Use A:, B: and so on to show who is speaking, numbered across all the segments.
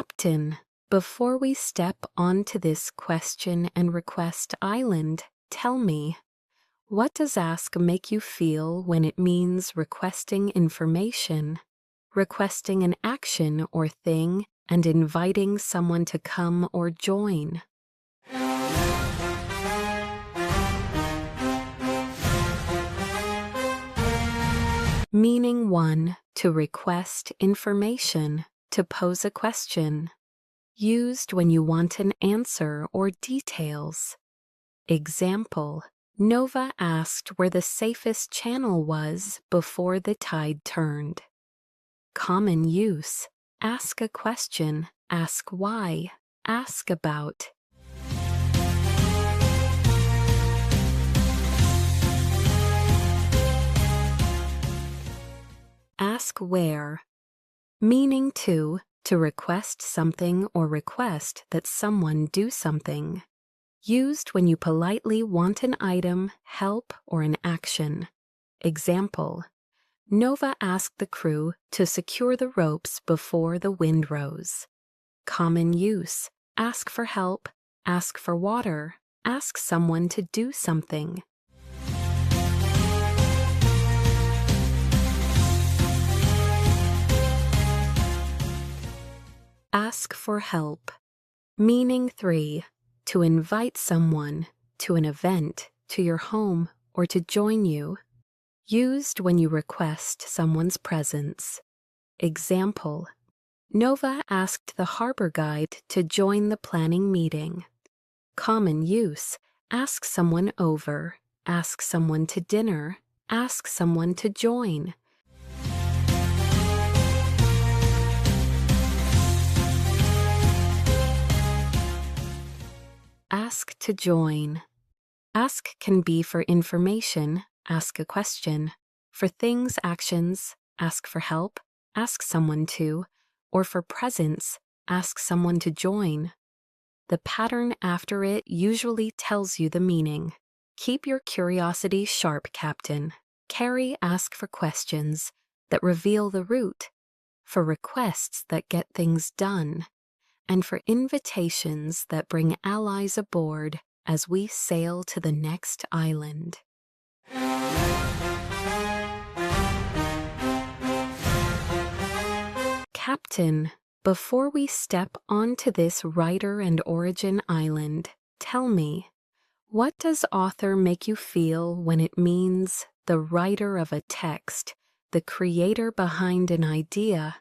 A: Captain, before we step onto this question and request island, tell me, what does ask make you feel when it means requesting information, requesting an action or thing, and inviting someone to come or join? Meaning 1, to request information, to pose a question. Used when you want an answer or details. Example, Nova asked where the safest channel was before the tide turned. Common use, ask a question, ask why, ask about. Ask where. Meaning 2, to request something or request that someone do something. Used when you politely want an item, help, or an action. Example, Nova asked the crew to secure the ropes before the wind rose. Common use, ask for help, ask for water, ask someone to do something. Ask for help. Meaning 3, to invite someone to an event, to your home, or to join you. Used when you request someone's presence. Example, Nova asked the harbor guide to join the planning meeting. Common use, ask someone over, ask someone to dinner, ask someone to join. Ask to join. Ask can be for information, ask a question, for things, actions, ask for help, ask someone to, or for presence, ask someone to join. The pattern after it usually tells you the meaning. Keep your curiosity sharp, Captain. Carry ask for questions that reveal the route, for requests that get things done, and for invitations that bring allies aboard as we sail to the next island. Captain, before we step onto this writer and origin island, tell me, what does author make you feel when it means the writer of a text, the creator behind an idea,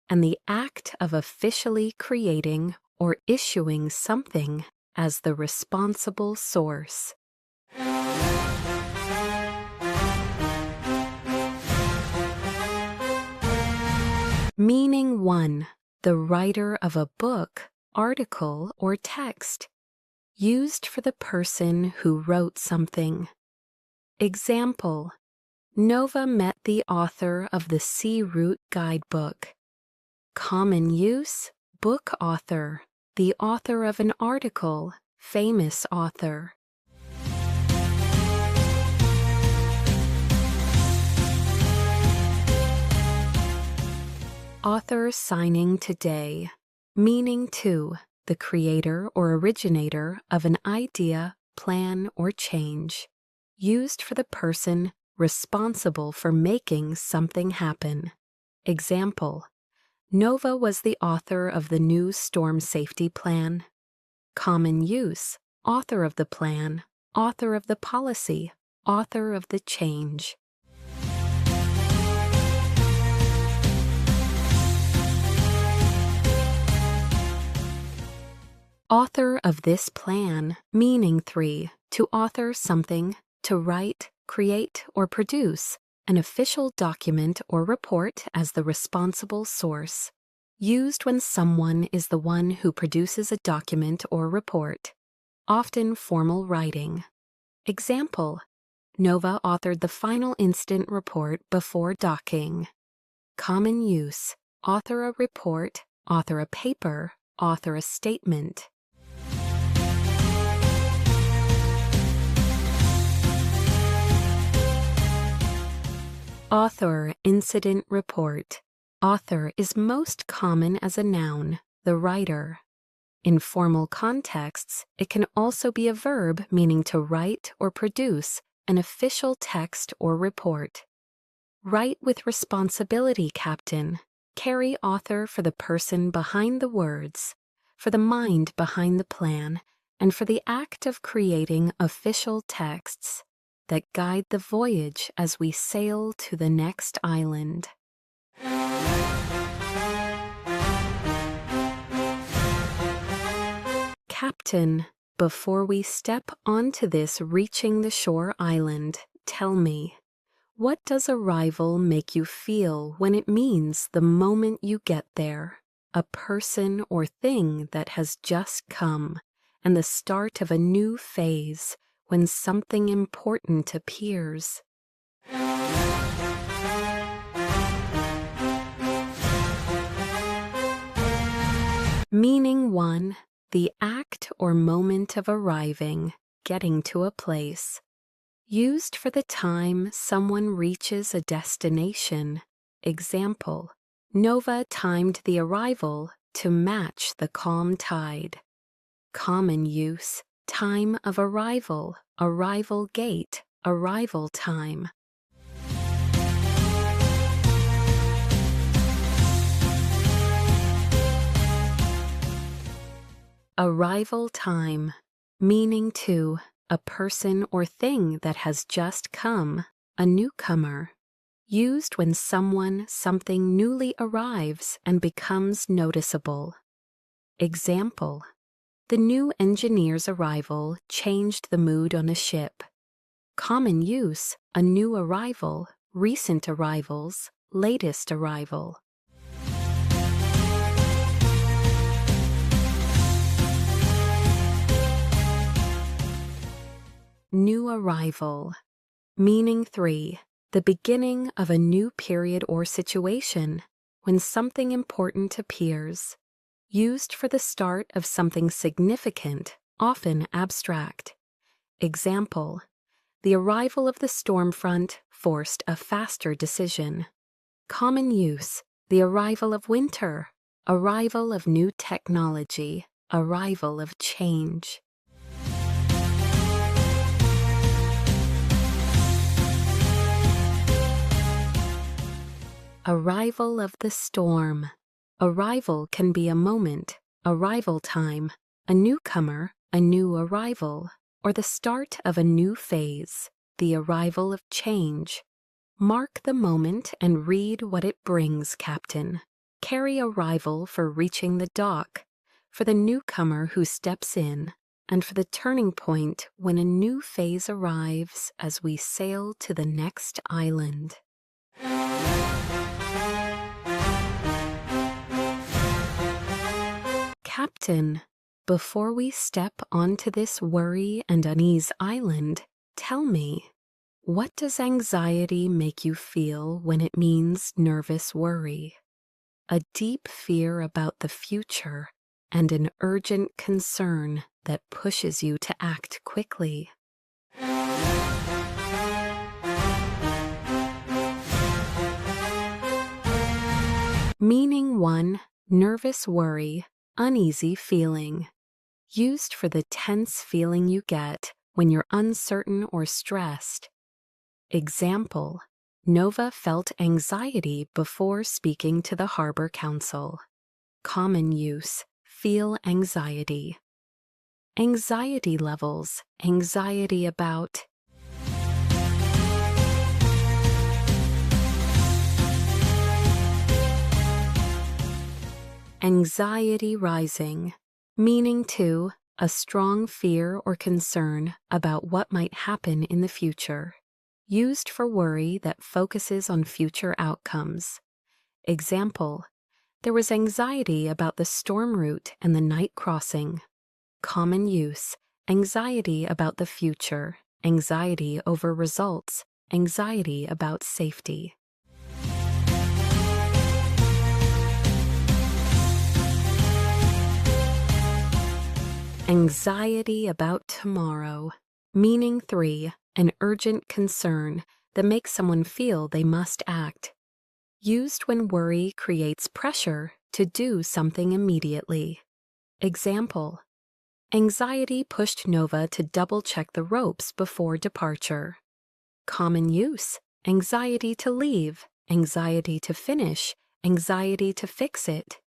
A: and the act of officially creating or issuing something as the responsible source? Meaning 1, the writer of a book, article, or text. Used for the person who wrote something. Example, Nova met the author of the Sea Route Guidebook. Common use, book author, the author of an article, famous author. Author signing today. Meaning 2, the creator or originator of an idea, plan, or change. Used for the person responsible for making something happen. Example, Nova was the author of the new storm safety plan. Common use, author of the plan, author of the policy, author of the change. Author of this plan, meaning 3, to author something, to write, create, or produce an official document or report as the responsible source. Used when someone is the one who produces a document or report, often formal writing. Example, Nova authored the final incident report before docking. Common use, author a report, author a paper, author a statement. Author incident report. Author is most common as a noun, the writer. In formal contexts, it can also be a verb meaning to write or produce an official text or report. Write with responsibility, Captain. Carry author for the person behind the words, for the mind behind the plan, and for the act of creating official texts that guide the voyage as we sail to the next island. Captain, before we step onto this reaching the shore island, tell me, what does arrival make you feel when it means the moment you get there, a person or thing that has just come, and the start of a new phase when something important appears? Meaning 1. The act or moment of arriving, getting to a place. Used for the time someone reaches a destination. Example, Nova timed the arrival to match the calm tide. Common use, time of arrival, arrival gate, arrival time. Arrival time, meaning 2. A person or thing that has just come, a newcomer. Used when someone, something newly arrives and becomes noticeable. Example, the new engineer's arrival changed the mood on a ship. Common use, a new arrival, recent arrivals, latest arrival. New arrival, meaning 3. The beginning of a new period or situation, when something important appears. Used for the start of something significant, often abstract. Example, the arrival of the storm front forced a faster decision. Common use, the arrival of winter, arrival of new technology, arrival of change. Arrival of the storm. Arrival can be a moment, arrival time, a newcomer, a new arrival, or the start of a new phase, the arrival of change. Mark the moment and read what it brings, Captain. Carry arrival for reaching the dock, for the newcomer who steps in, and for the turning point when a new phase arrives as we sail to the next island. Captain, before we step onto this worry and unease island, tell me, what does anxiety make you feel when it means nervous worry? A deep fear about the future and an urgent concern that pushes you to act quickly. Meaning 1. Nervous worry, uneasy feeling. Used for the tense feeling you get when you're uncertain or stressed. Example, Nova felt anxiety before speaking to the Harbor Council. Common use, feel anxiety. Anxiety levels, anxiety about. Anxiety rising, meaning 2. A strong fear or concern about what might happen in the future. Used for worry that focuses on future outcomes. Example, there was anxiety about the storm route and the night crossing. Common use, anxiety about the future, anxiety over results, anxiety about safety. Anxiety about tomorrow, meaning 3. An urgent concern that makes someone feel they must act. Used when worry creates pressure to do something immediately. Example: anxiety pushed Nova to double-check the ropes before departure. Common use: anxiety to leave, anxiety to finish, anxiety to fix it.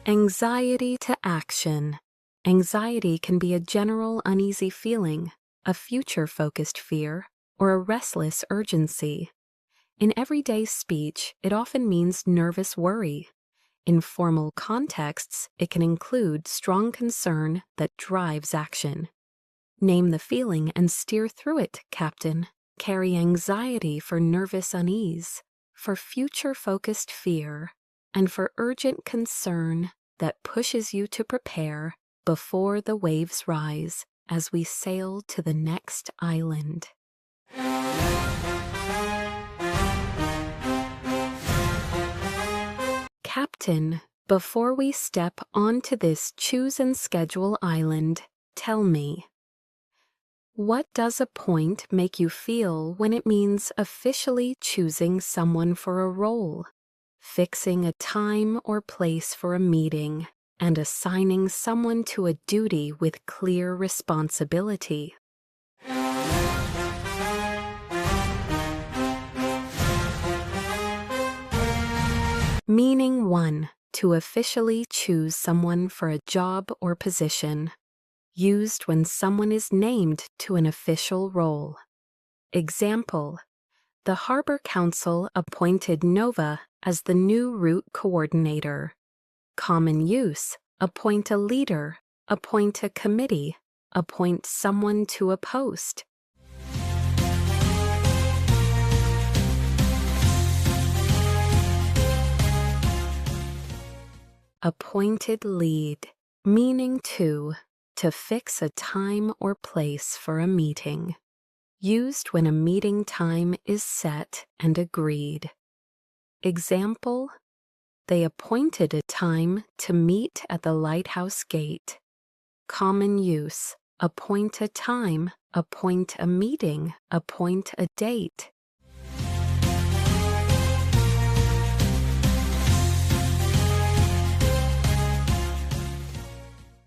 A: Anxiety to action. Anxiety can be a general uneasy feeling, a future-focused fear, or a restless urgency. In everyday speech, it often means nervous worry. In formal contexts, it can include strong concern that drives action. Name the feeling and steer through it, Captain. Carry anxiety for nervous unease, for future-focused fear, and for urgent concern that pushes you to prepare before the waves rise as we sail to the next island. Captain, before we step onto this choose and schedule island, tell me, what does appoint make you feel when it means officially choosing someone for a role, fixing a time or place for a meeting, and assigning someone to a duty with clear responsibility? Meaning 1. To officially choose someone for a job or position. Used when someone is named to an official role. Example: the Harbor Council appointed Nova as the new route coordinator. Common use: appoint a leader, appoint a committee, appoint someone to a post. Appointed lead. Meaning 2. To fix a time or place for a meeting. Used when a meeting time is set and agreed. Example: they appointed a time to meet at the lighthouse gate. Common use: appoint a time, appoint a meeting, appoint a date.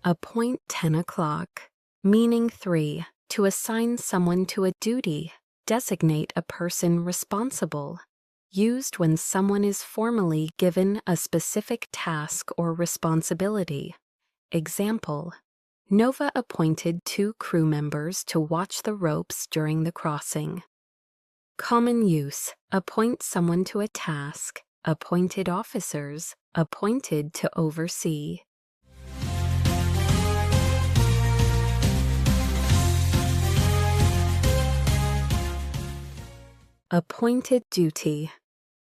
A: Appoint 10 o'clock. Meaning 3. To assign someone to a duty, designate a person responsible. Used when someone is formally given a specific task or responsibility. Example: Nova appointed 2 crew members to watch the ropes during the crossing. Common use: appoint someone to a task, appointed officers, appointed to oversee. Appointed duty.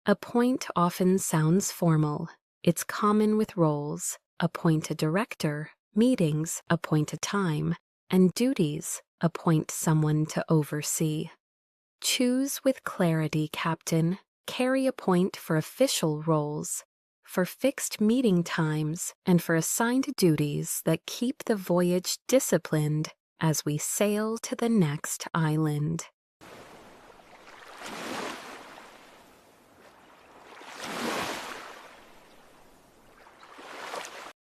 A: Appoint often sounds formal. It's common with roles: appoint a director, meetings, appoint a time, and duties, appoint someone to oversee. Choose with clarity, Captain. Carry appoint for official roles, for fixed meeting times, and for assigned duties that keep the voyage disciplined as we sail to the next island.